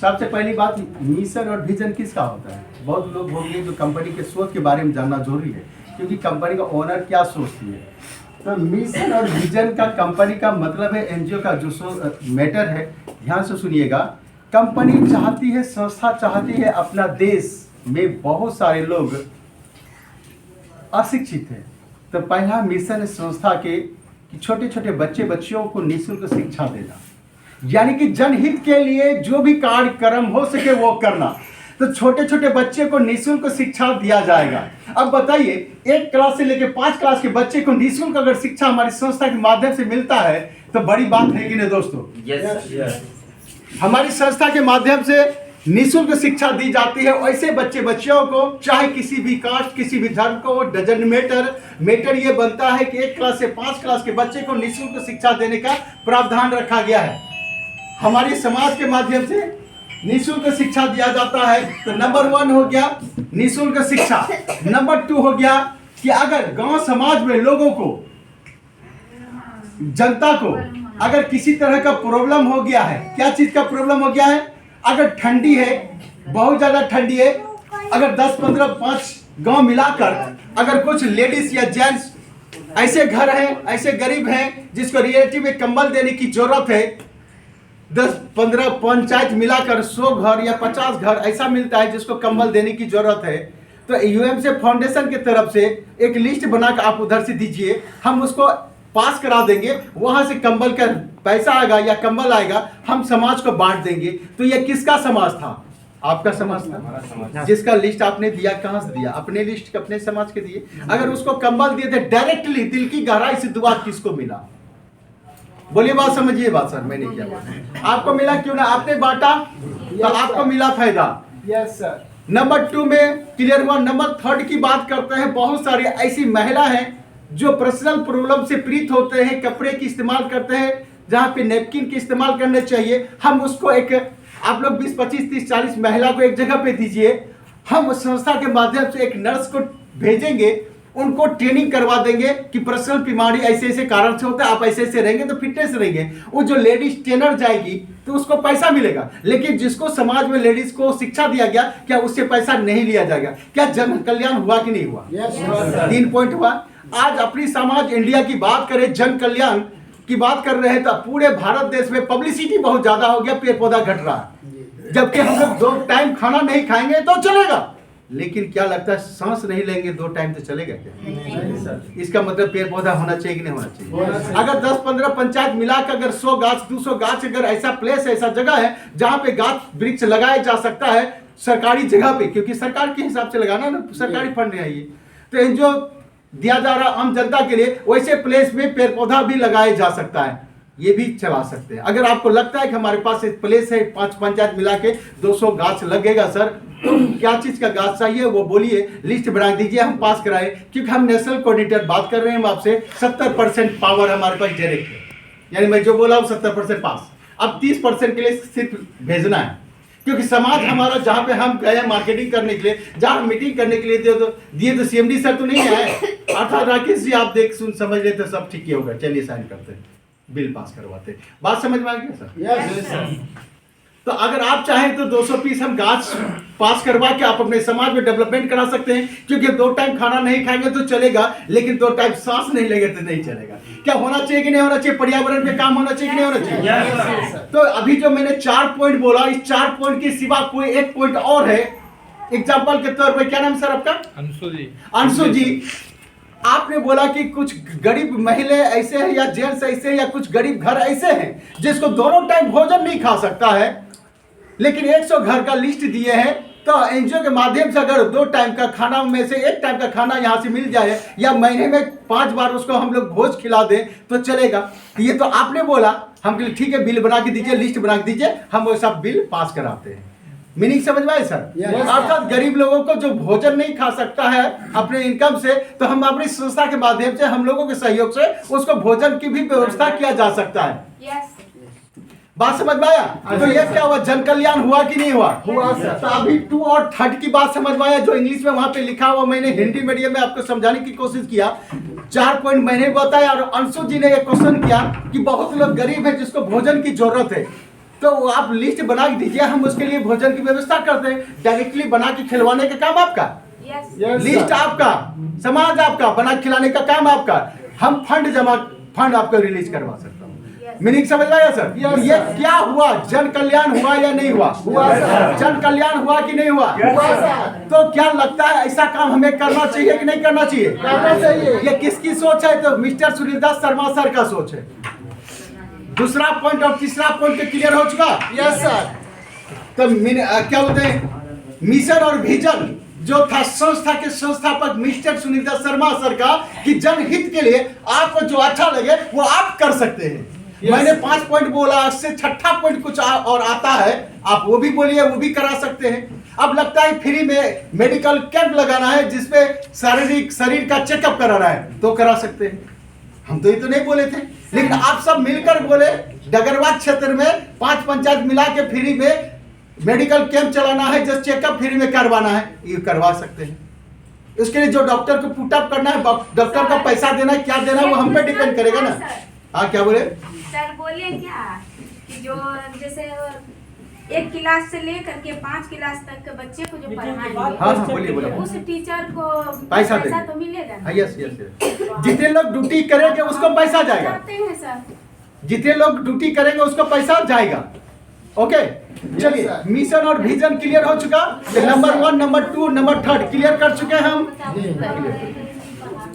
सबसे पहली बात, मिशन और विजन किसका होता है? बहुत लोग होंगे जो कंपनी के सोच के बारे में जानना जरूरी है, क्योंकि कंपनी का ओनर क्या सोचती है। तो मिशन और विजन का कंपनी का मतलब है एनजीओ का जो मैटर है। ध्यान से सुनिएगा। कंपनी चाहती है, संस्था चाहती है, अपना देश में बहुत सारे लोग अशिक्षित हैं, तो पहला मिशन है संस्था के कि छोटे छोटे बच्चियों को निःशुल्क शिक्षा देना, यानी कि जनहित के लिए जो भी कार्यक्रम हो सके वो करना। तो छोटे छोटे बच्चे को निःशुल्क शिक्षा दिया जाएगा। अब बताइए, 1 क्लास से लेकर 5 क्लास के बच्चे को निःशुल्क अगर शिक्षा हमारी संस्था के माध्यम से मिलता है तो बड़ी बात है कि नहीं दोस्तों? हमारी संस्था के माध्यम से निःशुल्क शिक्षा दी जाती है। ऐसे बच्चियों को, चाहे किसी भी कास्ट, किसी भी धर्म को, डजन मैटर ये बनता है कि 1 क्लास से 5 क्लास के बच्चे को निःशुल्क शिक्षा देने का प्रावधान रखा गया है। हमारे समाज के माध्यम से निःशुल्क शिक्षा दिया जाता है। तो नंबर 1 हो गया निःशुल्क शिक्षा। नंबर 2 हो गया कि अगर गांव समाज में लोगों को, जनता को अगर किसी तरह का प्रॉब्लम हो गया है, क्या चीज का प्रॉब्लम हो गया है? अगर ठंडी है, बहुत ज्यादा ठंडी है, अगर 10, 15, 5 गांव मिलाकर अगर कुछ लेडीज या जेंट्स ऐसे घर हैं, ऐसे गरीब हैं जिसको रिलेटिव में कंबल देने की जरूरत है, 10-15 पंचायत मिलाकर 100 घर या 50 घर ऐसा मिलता है जिसको कंबल देने की जरूरत है, तो यूएमसी फाउंडेशन की तरफ से एक लिस्ट बनाकर आप उधर से दीजिए, हम उसको पास करा देंगे। वहां से कंबल का पैसा आएगा या कंबल आएगा, हम समाज को बांट देंगे। तो ये किसका समाज था? आपका समाज था। जिसका लिस्ट आपने दिया, कहां से दिया? अपने लिस्ट अपने समाज के दिए। अगर उसको कंबल दिए थे डायरेक्टली, दिल की गहराई से दुआ किसको मिला? बोलिए, बात समझिए बात सर, मैंने क्या बोला? आपको मिला क्यों ना? आपने बांटा तो आपको मिला फायदा। Yes sir. नंबर 2 में क्लियर हुआ। नंबर 3 की बात करते हैं। बहुत सारी ऐसी महिला हैं जो पर्सनल प्रॉब्लम से पीड़ित होते हैं, कपड़े की इस्तेमाल करते हैं जहां पे नैपकिन की इस्तेमाल करने चाहिए, हम उसको एक, आप लोग 20, 25, 30, 40 महिला को एक जगह पे दीजिए, हम उस संस्था के माध्यम से एक नर्स को भेजेंगे, उनको ट्रेनिंग करवा देंगे कि पर्सनल बीमारी ऐसे ऐसे कारण से होता है, आप ऐसे ऐसे रहेंगे तो फिटनेस रहेंगे। वो जो लेडीज ट्रेनर जाएगी तो उसको पैसा मिलेगा, लेकिन जिसको समाज में लेडीज को शिक्षा दिया गया, क्या उससे पैसा नहीं लिया जाएगा? क्या जन कल्याण हुआ कि नहीं हुआ? 3 पॉइंट हुआ। आज अपनी समाज इंडिया की बात करें, जन कल्याण की बात कर रहे हैं, तो पूरे भारत देश में पब्लिसिटी बहुत ज्यादा हो गया, पेड़ पौधा घट रहा है। जबकि हम लोग 2 टाइम खाना नहीं खाएंगे तो चलेगा, लेकिन क्या लगता है, सांस नहीं लेंगे 2 टाइम तो चलेगा क्या? नहीं। इसका मतलब पेड़ पौधा होना चाहिए कि नहीं होना चाहिए? अगर 10-15 पंचायत मिलाकर अगर 100 गाछ 200 गाछ, अगर ऐसा प्लेस है, ऐसा जगह है जहां पे गाछ वृक्ष लगाया जा सकता है सरकारी जगह पे, क्योंकि सरकार के हिसाब से लगाना ना, सरकारी फंड है ये, तो एनजीओ दिया जा रहा आम जनता के लिए, वैसे प्लेस में पेड़ पौधा भी लगाया जा सकता है, ये भी चला सकते हैं। अगर आपको लगता है कि हमारे पास एक प्लेस है, 5 पंचायत मिला के 200 गाछ लगेगा सर, तो क्या चीज का गाछ चाहिए वो बोलिए, लिस्ट बना दीजिए, हम पास कराएं। क्योंकि हम नेशनल कोऑर्डिनेटर बात कर रहे हैं, हम आपसे 70% पावर हमारे पास डायरेक्ट है, यानी मैं जो बोला हूँ 70% पास। अब 30% के लिए सिर्फ भेजना है, क्योंकि समाज हमारा जहाँ पे हम गए मार्केटिंग करने के लिए, जहाँ मीटिंग करने के लिए दिए तो सीएमडी सर तो नहीं आए, अर्थात राकेश जी आप देख सुन समझ लेते, सब ठीक ही होगा, चलिए साइन करते हैं, बिल पास करवाते। बात समझ में आ गया सर? Yes sir. तो अगर आप चाहें तो 200 पीस हम गाछ पास करवा के आप अपने समाज में डेवलपमेंट करा सकते हैं, क्योंकि 2 टाइम खाना नहीं खाएंगे तो चलेगा, लेकिन 2 टाइम सांस नहीं लेंगे तो नहीं चलेगा। क्या होना चाहिए कि नहीं होना चाहिए? पर्यावरण पे काम होना चाहिए कि नहीं होना चाहिए? तो अभी जो मैंने 4 पॉइंट बोला, इस 4 पॉइंट के सिवा कोई एक पॉइंट और है। एग्जाम्पल के तौर पर, क्या नाम सर आपका? अंशु जी, आपने बोला कि कुछ गरीब महिला ऐसे हैं या जेंट्स ऐसे हैं या कुछ गरीब घर ऐसे हैं जिसको दोनों टाइम भोजन नहीं खा सकता है, लेकिन 100 घर का लिस्ट दिए हैं। तो एनजीओ के माध्यम से अगर 2 टाइम का खाना में से 1 टाइम का खाना यहाँ से मिल जाए, या महीने में 5 बार उसको हम लोग भोज खिला दें तो चलेगा। ये तो आपने बोला, हम कहे ठीक है बिल बना के दीजिए, लिस्ट बना के दीजिए, हम वो सब बिल पास कराते हैं। मीनिंग समझ में आए सर? अर्थात गरीब लोगों को जो भोजन नहीं खा सकता है अपने इनकम से, तो हम अपनी संस्था के माध्यम से, हम लोगों के सहयोग से उसको भोजन की भी व्यवस्था किया जा सकता है। बात समझ में आया? तो ये क्या हुआ, जन कल्याण हुआ कि नहीं हुआ? हुआ सर। तो अभी 2 और 3 की बात समझ में आया, जो इंग्लिश में वहां पे लिखा हुआ मैंने हिंदी मीडियम में आपको समझाने की कोशिश किया। 4 पॉइंट मैंने बताया और अंशु जी ने एक क्वेश्चन किया कि बहुत लोग गरीब है जिसको भोजन की जरूरत है, तो आप लिस्ट बना के दीजिए, हम उसके लिए भोजन की व्यवस्था करते हैं। डायरेक्टली बना के खिलवाने का काम आपका, लिस्ट आपका, समाज आपका, बना के खिलाने का काम आपका। हम फंड आपको रिलीज करवा सकता हूँ। मीनिंग समझ में आया सर? ये क्या हुआ? जन कल्याण हुआ या नहीं हुआ? जन कल्याण हुआ कि नहीं हुआ? तो क्या लगता है ऐसा काम हमें करना चाहिए कि नहीं करना चाहिए? करना चाहिए। ये किसकी सोच है? तो मिस्टर सुनीलदास शर्मा सर का सोच है। दूसरा पॉइंट और तीसरा पॉइंट क्लियर हो चुका? Yes sir. तो क्या बोलते हैं, मिशन और विजन जो था संस्था के संस्थापक मिस्टर सुनीलदास शर्मा सर का, कि जनहित के लिए आपको जो अच्छा लगे वो आप कर सकते हैं। मैंने 5 पॉइंट बोला, उससे छठा पॉइंट कुछ और आता है, आप वो भी बोलिए, वो भी करा सकते हैं। अब लगता है फ्री में मेडिकल कैंप लगाना है जिसपे शरीर का चेकअप कराना है, तो करा सकते हैं। हम तो ये तो नहीं बोले थे, लेकिन आप सब मिलकर बोले डगरवा क्षेत्र में 5 पंचायत मिला के फ्री में मेडिकल कैंप चलाना है, जस्ट चेकअप फ्री में करवाना है, ये करवा सकते हैं। उसके लिए जो डॉक्टर को पुटअप करना है, डॉक्टर का पैसा देना है, क्या देना है, वो हम पे डिपेंड करेगा ना। हाँ क्या बोले सर? बोले क्या कि जो जैसे 1 क्लास से लेकर के 5 क्लास तक के बच्चे को जो पढ़ाएंगे, हाँ बोलिए उस टीचर को पैसा तो मिलेगा ना? यस जितने लोग ड्यूटी करेंगे उसको पैसा जाएगा। करते हैं सर। जितने लोग ड्यूटी करेंगे उसको पैसा जाएगा। ओके चलिए, मिशन और विजन क्लियर हो चुका। नंबर 1, नंबर 2, नंबर 3 क्लियर कर चुके हैं हम।